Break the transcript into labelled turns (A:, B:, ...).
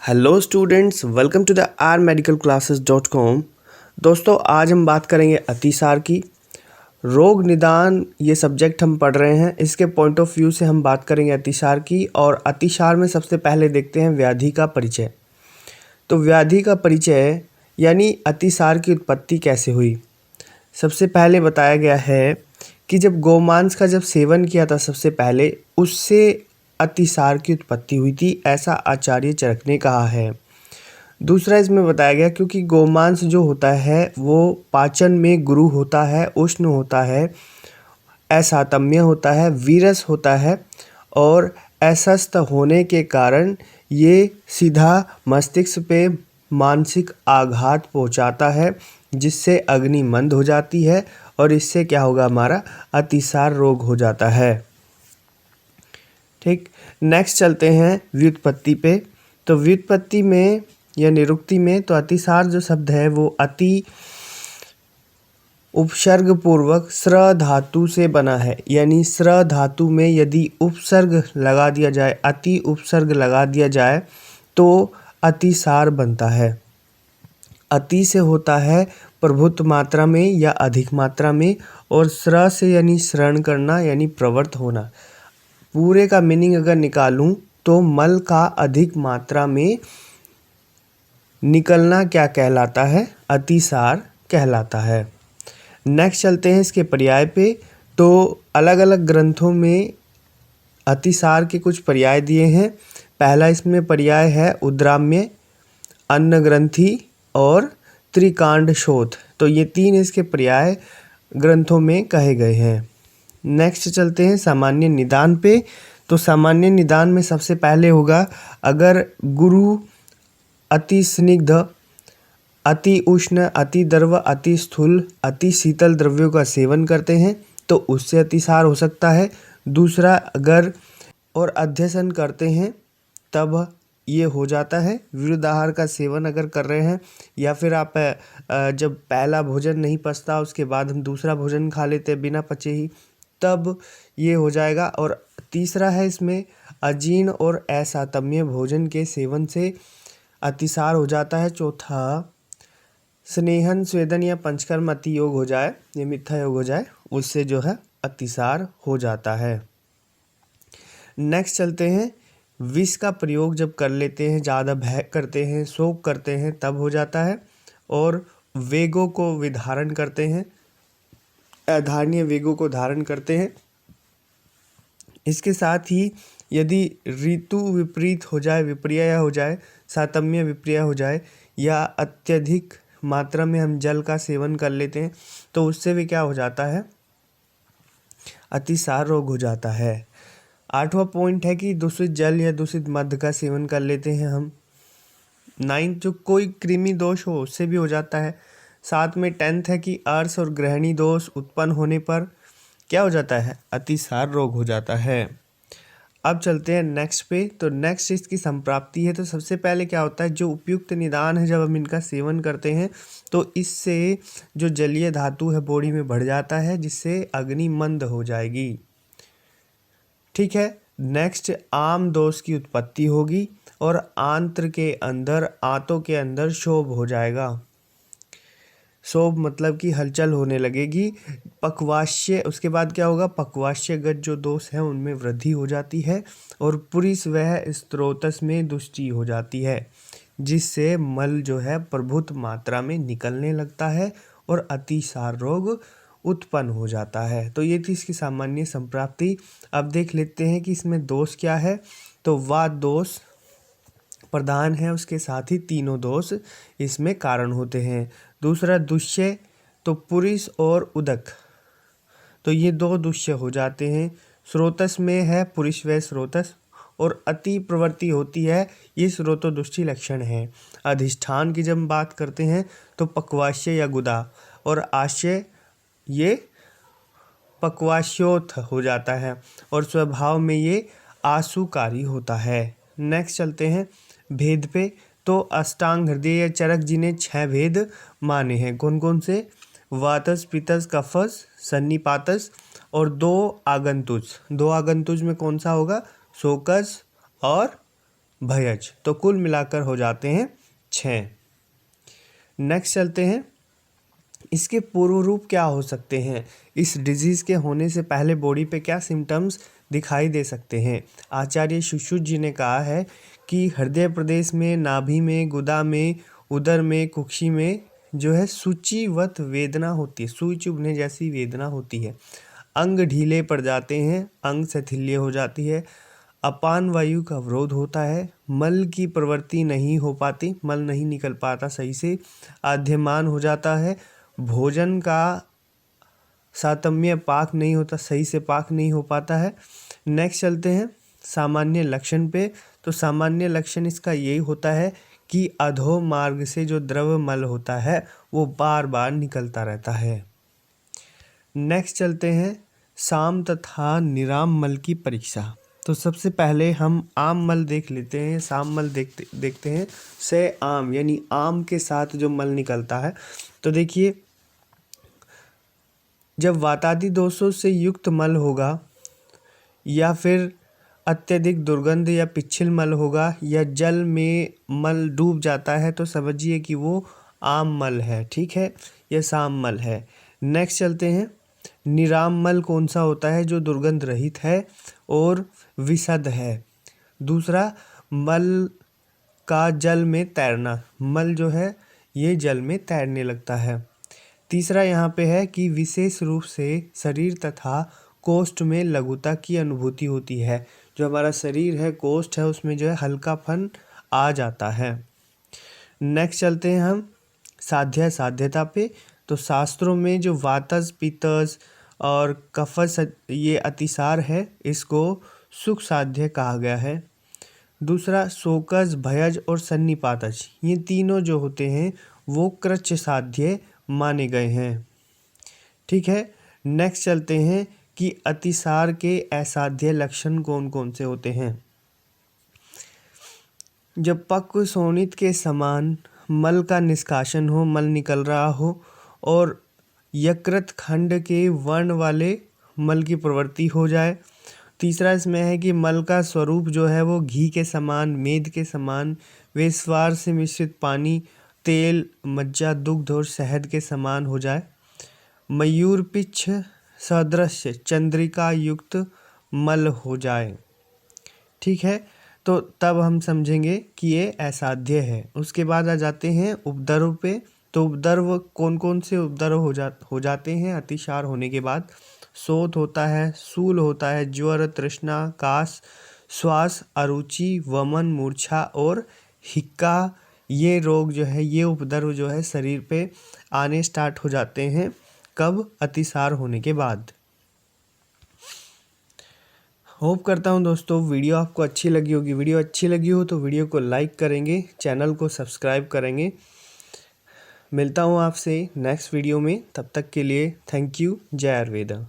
A: Hello students, welcome to the rmedicalclasses.com। दोस्तों, आज हम बात करेंगे अतिसार की। रोग निदान ये सब्जेक्ट हम पढ़ रहे हैं, इसके पॉइंट ऑफ व्यू से हम बात करेंगे अतिसार की। और अतिसार में सबसे पहले देखते हैं व्याधि का परिचय। तो व्याधि का परिचय यानी अतिसार की उत्पत्ति कैसे हुई। सबसे पहले बताया गया है कि जब गोमांस का जब सेवन किया था सबसे पहले, उससे अतिसार की उत्पत्ति हुई थी, ऐसा आचार्य चरक ने कहा है। दूसरा इसमें बताया गया क्योंकि गोमांस जो होता है वो पाचन में गुरु होता है, उष्ण होता है, असातम्य होता है, वीरस होता है और अस्वस्थ होने के कारण ये सीधा मस्तिष्क पे मानसिक आघात पहुंचाता है, जिससे अग्नि मंद हो जाती है और इससे क्या होगा, हमारा अतिसार रोग हो जाता है। ठीक, नेक्स्ट चलते हैं व्युत्पत्ति पे। तो व्युत्पत्ति में या निरुक्ति में तो अतिसार जो शब्द है वो अति उपसर्ग पूर्वक स्र धातु से बना है, यानी स्र धातु में यदि उपसर्ग लगा दिया जाए, अति उपसर्ग लगा दिया जाए तो अतिसार बनता है। अति से होता है प्रभुत मात्रा में या अधिक मात्रा में, और स्र से यानी श्रवण करना यानी प्रवृत्त होना। पूरे का मीनिंग अगर निकालूं तो मल का अधिक मात्रा में निकलना क्या कहलाता है, अतिसार कहलाता है। नेक्स्ट चलते हैं इसके पर्याय पे। तो अलग अलग ग्रंथों में अतिसार के कुछ पर्याय दिए हैं। पहला इसमें पर्याय है उद्राम्य, अन्न ग्रंथि और त्रिकांड शोथ। तो ये तीन इसके पर्याय ग्रंथों में कहे गए हैं। नेक्स्ट चलते हैं सामान्य निदान पे। तो सामान्य निदान में सबसे पहले होगा, अगर गुरु अति स्निग्ध, अति उष्ण, अति द्रव, अति स्थूल, अति शीतल द्रव्यों का सेवन करते हैं तो उससे अतिसार हो सकता है। दूसरा, अगर और अध्यसन करते हैं तब ये हो जाता है। विरुद्ध आहार का सेवन अगर कर रहे हैं या फिर आप जब पहला भोजन नहीं पचता उसके बाद हम दूसरा भोजन खा लेते हैं बिना पचे ही, तब ये हो जाएगा। और तीसरा है इसमें अजीर्ण और असातम्य भोजन के सेवन से अतिसार हो जाता है। चौथा, स्नेहन, स्वेदन या पंचकर्म अति योग हो जाए या मिथ्या योग हो जाए, उससे जो है अतिसार हो जाता है। नेक्स्ट चलते हैं, विष का प्रयोग जब कर लेते हैं, ज़्यादा भय करते हैं, शोक करते हैं, तब हो जाता है। और वेगों को विधारण करते हैं, अधारणीय वेगों को धारण करते हैं। इसके साथ ही यदि ऋतु विपरीत हो जाए, विपर्य हो जाए, सातम्य विपर्य हो जाए, या अत्यधिक मात्रा में हम जल का सेवन कर लेते हैं तो उससे भी क्या हो जाता है, अतिसार रोग हो जाता है। 8वां पॉइंट है कि दूषित जल या दूषित मद्य का सेवन कर लेते हैं हम। 9th, जो कोई कृमि दोष हो उससे भी हो जाता है। साथ में 10th है कि अर्श और ग्रहणी दोष उत्पन्न होने पर क्या हो जाता है, अतिसार रोग हो जाता है। अब चलते हैं नेक्स्ट पे। तो नेक्स्ट इसकी संप्राप्ति है। तो सबसे पहले क्या होता है, जो उपयुक्त निदान है, जब हम इनका सेवन करते हैं तो इससे जो जलीय धातु है बॉडी में बढ़ जाता है, जिससे अग्नि मंद हो जाएगी। ठीक है। नेक्स्ट, आम दोष की उत्पत्ति होगी और आंत्र के अंदर, आंतों के अंदर शोभ हो जाएगा। शोभ मतलब कि हलचल होने लगेगी। पक्वाश्य, उसके बाद क्या होगा, पक्वाश्यगत जो दोष है उनमें वृद्धि हो जाती है और पुरुष वह स्त्रोतस में दुष्टि हो जाती है, जिससे मल जो है प्रभुत मात्रा में निकलने लगता है और अतिसार रोग उत्पन्न हो जाता है। तो ये थी इसकी सामान्य संप्राप्ति। अब देख लेते हैं कि इसमें दोष क्या है। तो वात दोष प्रधान है, उसके साथ ही तीनों दोष इसमें कारण होते हैं। दूसरा दुष्य, तो पुरुष और उदक, तो ये दो दुष्य हो जाते हैं। स्रोतस में है पुरुष व स्रोतस, और अति प्रवृत्ति होती है, ये स्रोतो दुष्टि लक्षण है। अधिष्ठान की जब बात करते हैं तो पक्वाश्य या गुदा, और आशय ये पक्वाश्योथ हो जाता है, और स्वभाव में ये आशुकारी होता है। नेक्स्ट चलते हैं भेद पे। तो अष्टांग हृदय या चरक जिन्हें 6 भेद माने हैं, कौन कौन से, वातस, पित्तस, कफस, सन्निपातस, और 2 आगंतुज। 2 आगंतुज में कौन सा होगा, शोकस और भयज। तो कुल मिलाकर हो जाते हैं 6। नेक्स्ट चलते हैं, इसके पूर्व रूप क्या हो सकते हैं। इस डिजीज़ के होने से पहले बॉडी पे क्या सिम्टम्स दिखाई दे सकते हैं। आचार्य सुश्रुत जी ने कहा है कि हृदय प्रदेश में, नाभि में, गुदा में, उदर में, कुक्षी में जो है सूचिवत वेदना होती है, सुई चुभने जैसी वेदना होती है। अंग ढीले पड़ जाते हैं, अंग शिथिल्य हो जाती है, अपान वायु का अवरोध होता है, मल की प्रवृत्ति नहीं हो पाती, मल नहीं निकल पाता सही से, आद्यमान हो जाता है, भोजन का सातम्य पाक नहीं होता, सही से पाक नहीं हो पाता है। नेक्स्ट चलते हैं सामान्य लक्षण पे। तो सामान्य लक्षण इसका यही होता है कि अधो मार्ग से जो द्रव मल होता है वो बार बार निकलता रहता है। नेक्स्ट चलते हैं साम तथा निराम मल की परीक्षा। तो सबसे पहले हम आम मल देख लेते हैं, साम मल देखते हैं। से आम यानी आम के साथ जो मल निकलता है। तो देखिए, जब वातादि दोषों से युक्त मल होगा या फिर अत्यधिक दुर्गंध या पिच्छिल मल होगा या जल में मल डूब जाता है तो समझिए कि वो आम मल है, ठीक है, यह साम मल है। नेक्स्ट चलते हैं, निराम मल कौन सा होता है, जो दुर्गंध रहित है और विशद है। दूसरा, मल का जल में तैरना, मल जो है ये जल में तैरने लगता है। तीसरा यहाँ पे है कि विशेष रूप से शरीर तथा कोष्ठ में लघुता की अनुभूति होती है। जो हमारा शरीर है, कोष्ठ है, उसमें जो है हल्कापन आ जाता है। नेक्स्ट चलते हैं हम साध्यता पे। तो शास्त्रों में जो वातज, पित्तज और कफज ये अतिसार है, इसको सुख साध्य कहा गया है। दूसरा, शोकज, भयज और सन्निपातज, ये तीनों जो होते हैं वो कृच्छ साध्य माने गए हैं, ठीक है। नेक्स्ट चलते हैं कि अतिसार के असाध्य लक्षण कौन कौन से होते हैं। जब पक्व शोणित के समान मल का निष्कासन हो, मल निकल रहा हो और यकृत खंड के वर्ण वाले मल की प्रवृत्ति हो जाए। तीसरा इसमें है कि मल का स्वरूप जो है वो घी के समान, मेद के समान, वेस्वार से मिश्रित पानी, तेल, मज्जा, दुग्ध और शहद के समान हो जाए। मयूर पिच्छ सदृश चंद्रिका युक्त मल हो जाए, ठीक है। तो तब हम समझेंगे कि ये असाध्य है। उसके बाद आ जाते हैं उपद्रव पे। तो उपद्रव कौन कौन से उपद्रव हो जाते हैं अतिसार होने के बाद। शोथ होता है, सूल होता है, ज्वर, तृष्णा, काश, श्वास, अरुचि, वमन, मूर्छा और हिक्का, ये रोग जो है, ये उपद्रव जो है शरीर पे आने स्टार्ट हो जाते हैं। कब? अतिसार होने के बाद। होप करता हूँ दोस्तों वीडियो आपको अच्छी लगी होगी। वीडियो अच्छी लगी हो तो वीडियो को लाइक करेंगे, चैनल को सब्सक्राइब करेंगे। मिलता हूँ आपसे नेक्स्ट वीडियो में, तब तक के लिए थैंक यू। जय आयुर्वेदा।